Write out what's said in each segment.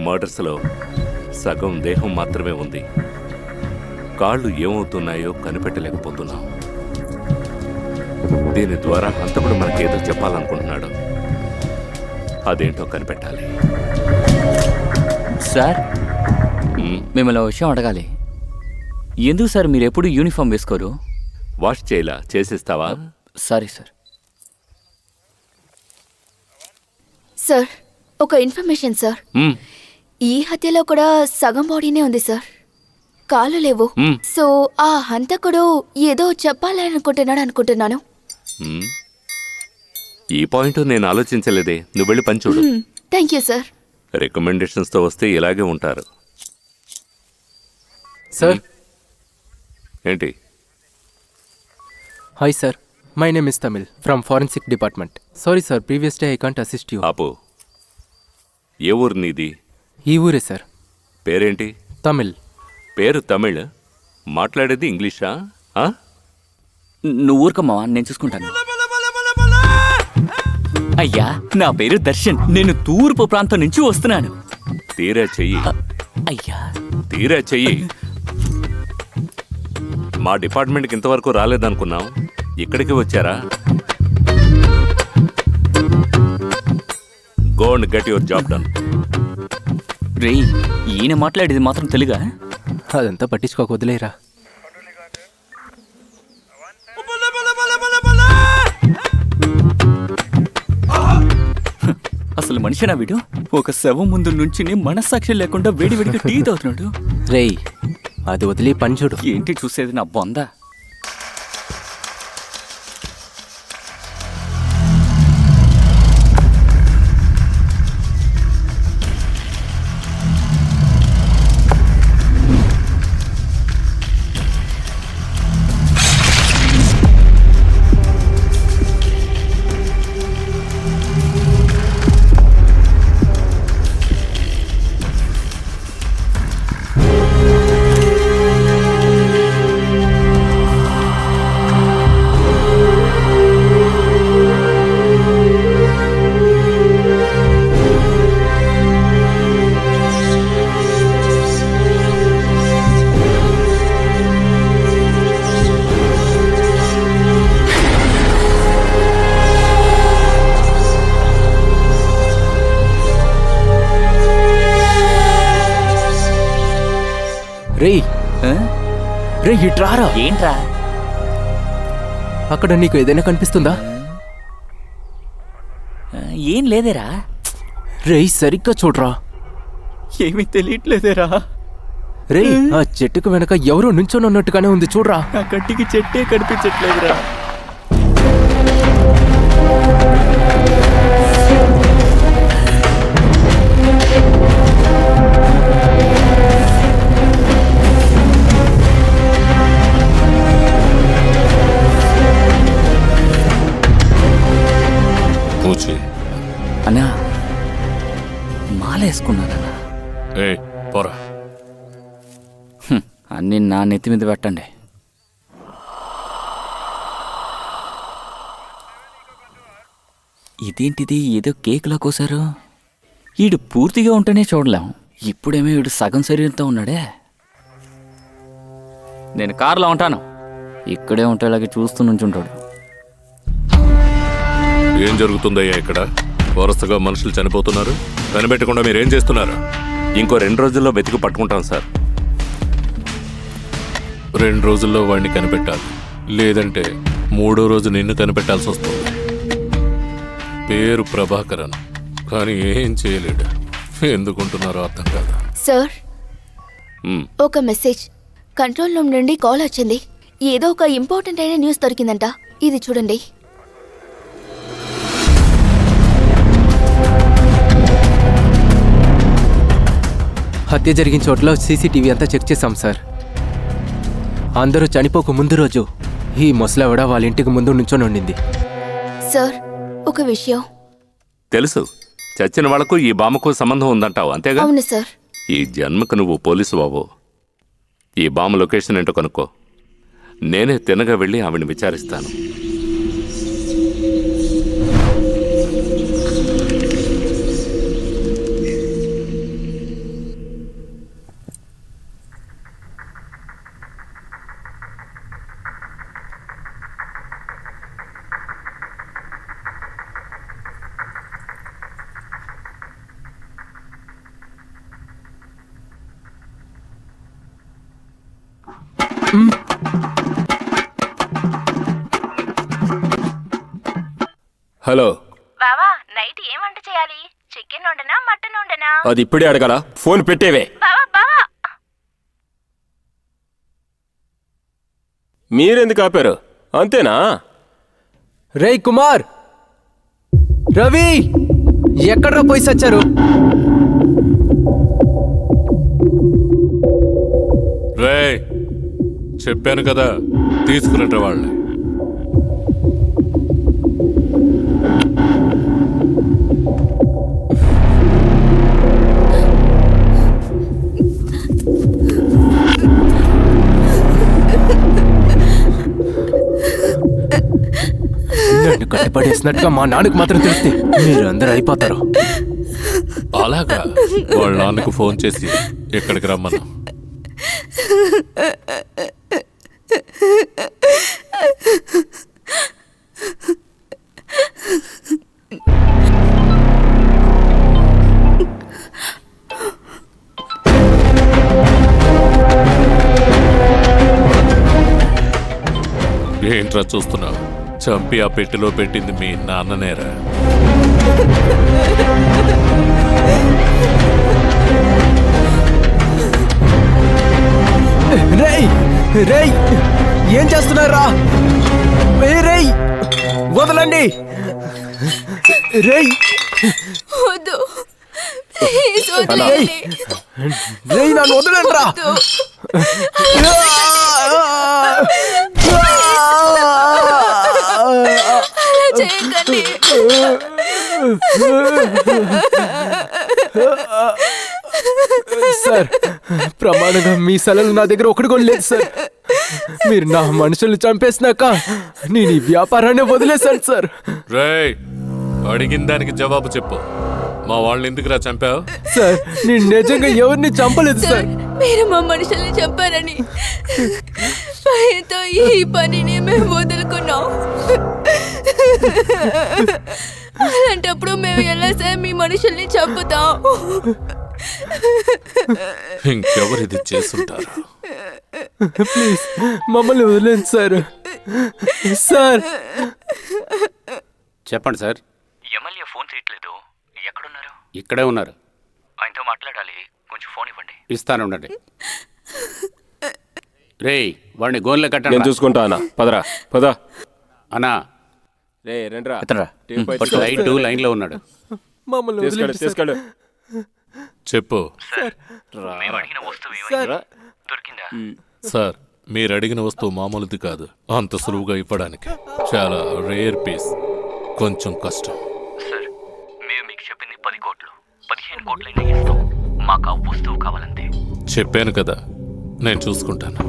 మర్డర్స్లో సగం దేహం మాత్రమే ఉంది. కాళ్ళు ఏమవుతున్నాయో కనిపెట్టలేకపోతున్నాం. దీని ద్వారా హంతకుడు మనకేదో చెప్పాలనుకుంటున్నాడు. అదేంటో కనిపెట్టాలి. సార్, మిమ్మల్ని విషయం అడగాలి. ఎందుకు సార్ మీరు ఎప్పుడు యూనిఫామ్ వేసుకోరు? వాష్ చేయలా, చేసిస్తావా? Sorry sir. సార్, ఒక ఇన్ఫర్మేషన్ సార్. ఈ హత్యలో కూడా సగం బాడీనే ఉంది సార్, కాళ్ళు లేవు. సో ఆ హంతకుడు ఏదో చెప్పాలనుకుంటున్నాడు అనుకుంటున్నాను. ఈ పాయింట్ నేను ఆలోచించలేదే. నువ్వు వెళ్ళి పని చూడు. Thank you sir. రికమెండేషన్స్తో వస్తే ఇలాగే ఉంటారు. సార్. ఏంటి? Hi sir, my name is Tamil from forensic department. Sorry sir, previous day I can't assist you. ఆపు. ఏ ఊరు నీది? ఈ ఊరే సార్. పేరేంటి? తమిళ్. పేరు తమిళ్, మాట్లాడేది ఇంగ్లీషా? నువ్వు ఊరుకోమ్మా, నేను చూసుకుంటాను. అయ్యా, నా పేరు దర్శన్. నేను తూర్పు ప్రాంతం నుంచి వస్తున్నాను. తీరా చెయ్యి. అయ్యా, తీరా చెయ్యి. మా డిపార్ట్మెంట్కి ఇంతవరకు రాలేదనుకున్నాం, ఇక్కడికి వచ్చారా? Go and get your job done. రే, ఈయన మాట్లాడేది మాత్రం తెలుగా? అదంతా పట్టించుకోక వదిలేరా. అసలు మనిషినా వీడు? ఒక శవం ముందు నుంచి మనస్సాక్షి లేకుండా వేడివేడిగా టీ తాగుతున్నాడు. రేయ్, అది వదిలి పని చూడు. ఏంటి చూసేది నా బొంద? రేయ్, రే ఇట్రారా. ఏంట్రా? అక్కడ నీకు ఏదైనా కనిపిస్తుందా? ఏం లేదేరా. రేయ్, సరిగ్గా చూడరా. ఏమీ తెలియట్లేదేరా. రేయ్, ఆ చెట్టుకు వెనక ఎవరో నుంచొని ఉన్నట్టుగానే ఉంది, చూడరా. ఆ కట్టికి చెట్టే కనిపించట్లేదురా. అన్నా, మాల వేసుకున్నానన్నా. అన్నీ నా నెత్తి మీద పెట్టండి. ఇదేంటిది, ఏదో కేకులా కోసారు. ఈడు పూర్తిగా ఉంటేనే చూడలేం, ఇప్పుడేమో వీడు సగం శరీరంతో ఉన్నాడే. నేను కారులో ఉంటాను, ఇక్కడే ఉంటేలాగే చూస్తూ నుంచుంటాడు. ఏం జరుగుతుందయ్యా ఇక్కడ? వరుసగా మనుషులు చనిపోతున్నారు, కనిపెట్టకుండా మీరేం చేస్తున్నారు? ఇంకో 2 రోజుల్లో వెతికి పట్టుకుంటాం సార్. 2 రోజుల్లో వాడిని కనిపెట్టాలి, లేదంటే 3వ రోజు నిన్ను కనిపెట్టాల్సి వస్తుంది. పేరు ప్రభాకరన్, కానీ ఏం చేయలేడు. ఎందుకుంటున్నారో అర్థం కాదు. సార్, ఒక మెసేజ్ కంట్రోల్ రూమ్ నుండి కాల్ వచ్చింది. ఏదో ఒక ఇంపార్టెంట్ అయిన న్యూస్ దొరికిందంట. ఇది చూడండి. హత్య జరిగిన చోట్ల సీసీటీవీ అంతా చెక్ చేశాం సార్. అందరూ చనిపోక ముందు రోజు ఈ ముసలావిడ వాళ్ళ ఇంటికి ముందు నుంచొని ఉండింది. సార్, ఒక విషయం తెలుసు. చచ్చిన వాళ్లకు ఈ బామ్మకు సంబంధం ఉందంటావు, అంతేగా? అవును సార్. ఈ జన్మకు నువ్వు పోలీసు బాబు. ఈ బామ్మ లొకేషన్ ఏంటో కనుక్కో. నేనే తినగా వెళ్ళి ఆవిడని విచారిస్తాను. హలో బావా నైట్ ఏం వంట చేయాలి? చికెన్ వండనా మటన్ వండనా? అది ఇప్పుడే అడగాల, ఫోన్ పెట్టేవే. బావా బావా మీరెందుకు ఆపారు? అంతేనా? రేయ్ కుమార్, రవి, ఎక్కడ్రా పోయి సచ్చారు? రేయ్ చెప్పాను కదా, తీసుకురండి వాళ్ళని. నన్ను కట్టిపడేసినట్టుగా మా నాన్నకు మాత్రం తెలిస్తే మీరు అందరూ అయిపోతారు. అలాగా? వాళ్ళ నాన్నకు ఫోన్ చేసి ఇక్కడికి రమ్మను. ఏంట్రా చూస్తున్నావు? చంపి ఆ పెట్టెలో పెట్టింది మీ నాన్ననేరా? రేయ్ రేయ్, ఏం చేస్తున్నారా? రేయ్ వదలండి. రేయ్ వద్దు, ప్లీజ్ వదిలేయండి. రేయ్ నన్ను వదలండి రా. అలా చేయకండి. సార్, ప్రమాణంగా మీ సెలవులు నా దగ్గర ఒకటి కూడా లేదు సార్. మీరు నా మనుషుల్ని చంపేసినాక నేను ఈ వ్యాపారాన్ని వదిలేశాను సార్. రేయ్ అడిగిన దానికి జవాబు చెప్పు. మా వాళ్ళని ఎందుకురా చంపావు? సార్, నేను నిజంగా ఎవరిని చంపలేదు సార్, సార్. మీరు మా మనుషుల్ని చంపారని భయంతో ఈ పనిని మేము వదులుకున్నాం. అలాంటప్పుడు మేము ఎలా సార్ మీ మనుషుల్ని చంపుతాం? ఇంకెవరిది చేసుంటారు? ప్లీజ్ మమ్మల్ని వదిలేండి సార్. సార్ చెప్పండి సార్. ఎమ్మెల్యే ఫోన్ చేయట్లేదు, ఎక్కడున్నారు? ఇక్కడే ఉన్నారు. ఆయనతో మాట్లాడాలి, కొంచెం ఫోన్ ఇవ్వండి. ఇస్తాను ఉండండి. రేయ్ వాడిని గోన్లో నేను కట్టండి. చూసుకుంటా అన్న. పదరా పద. అన్నా రే రండ్రా. ఎత్తరా. టేప్ పట్టు. రైట్ లైన్లో ఉన్నాడు. మమ్మల్ని తీసుకెళ్ళు వదిలేండి సార్. తీసుకెళ్ళు. చెప్పు మేము అడిగిన వస్తువు సార్. దొరికిందా? సార్. మీరు అడిగిన వస్తువు మామూలుది కాదు, అంత సులువుగా ఇవ్వడానికి. చాలా రేర్ పీస్, కొంచెం కష్టం. సార్, మేము మీకు చెప్పింది 10 కోట్లు, 15 కోట్లైనా ఇస్తాం. మాకు ఆ వస్తువు కావాలంతే. చెప్పాను కదా, నేను చూసుకుంటాను.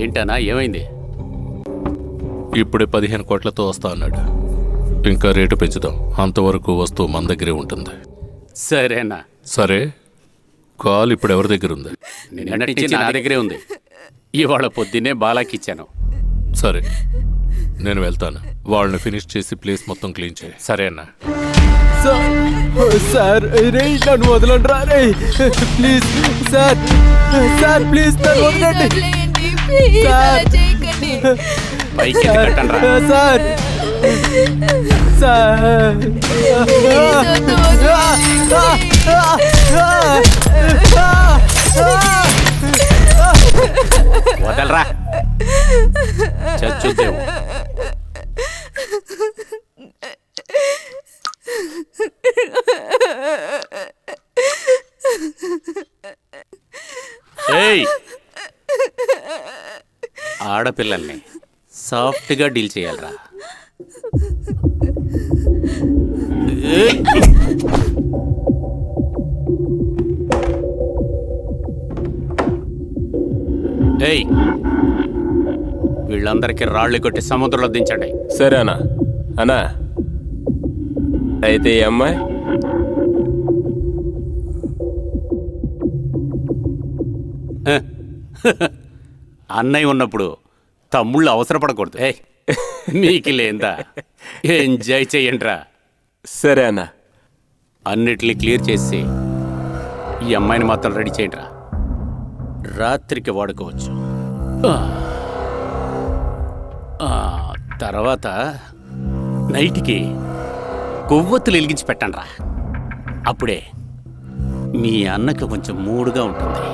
ఏంటన్నా ఏమైంది? ఇప్పుడే 15 కోట్లతో వస్తా అన్నాడు. ఇంకా రేటు పెంచుదాం, అంతవరకు వస్తువు మన దగ్గరే ఉంటుంది. సరేనా? సరే, కాల్ ఇప్పుడు ఎవరి దగ్గర ఉంది? నిన్నటి నుంచి నా దగ్గరే ఉంది. ఇవాళ పొద్దున్నే బాలాకి ఇచ్చాను. సరే, నేను వెళ్తాను. వాళ్ళని ఫినిష్ చేసి ప్లేస్ మొత్తం క్లీన్ చేయి. సరేనా? సార్, రే నన్ను వదలండి రా. రే ప్లీజ్ సార్, సార్ ప్లీజ్ నన్ను వదలండి. వదిలేయండి, ప్లీజ్ అలా చేయకండి. పైకి కట్టండి రా. సార్ సార్ వద్దు, వదలరా, చచ్చుద్దేవు. ఏయ్, ఆడపిల్లల్ని సాఫ్ట్గా డీల్ చేయాలరా. ఏయ్, వీళ్ళందరికీ రాళ్ళు కొట్టి సముద్రంలో దించండి. సరే అన్న. అన్నా అయితే ఈ అమ్మాయి అన్నయ్య ఉన్నప్పుడు తమ్ముళ్ళు అవసరపడకూడదు. ఏయ్, మీకు లేదా? ఎంజాయ్ చెయ్యండిరా. సరే అన్న. అన్నిటినీ క్లియర్ చేసి ఈ అమ్మాయిని మాత్రం రెడీ చేయండిరా. రాత్రికి వాడుకోవచ్చు. తర్వాత నైట్కి కొవ్వొత్తులు వెలిగించి పెట్టండి రా. అప్పుడే మీ అన్నకి కొంచెం మూడుగా ఉంటుంది.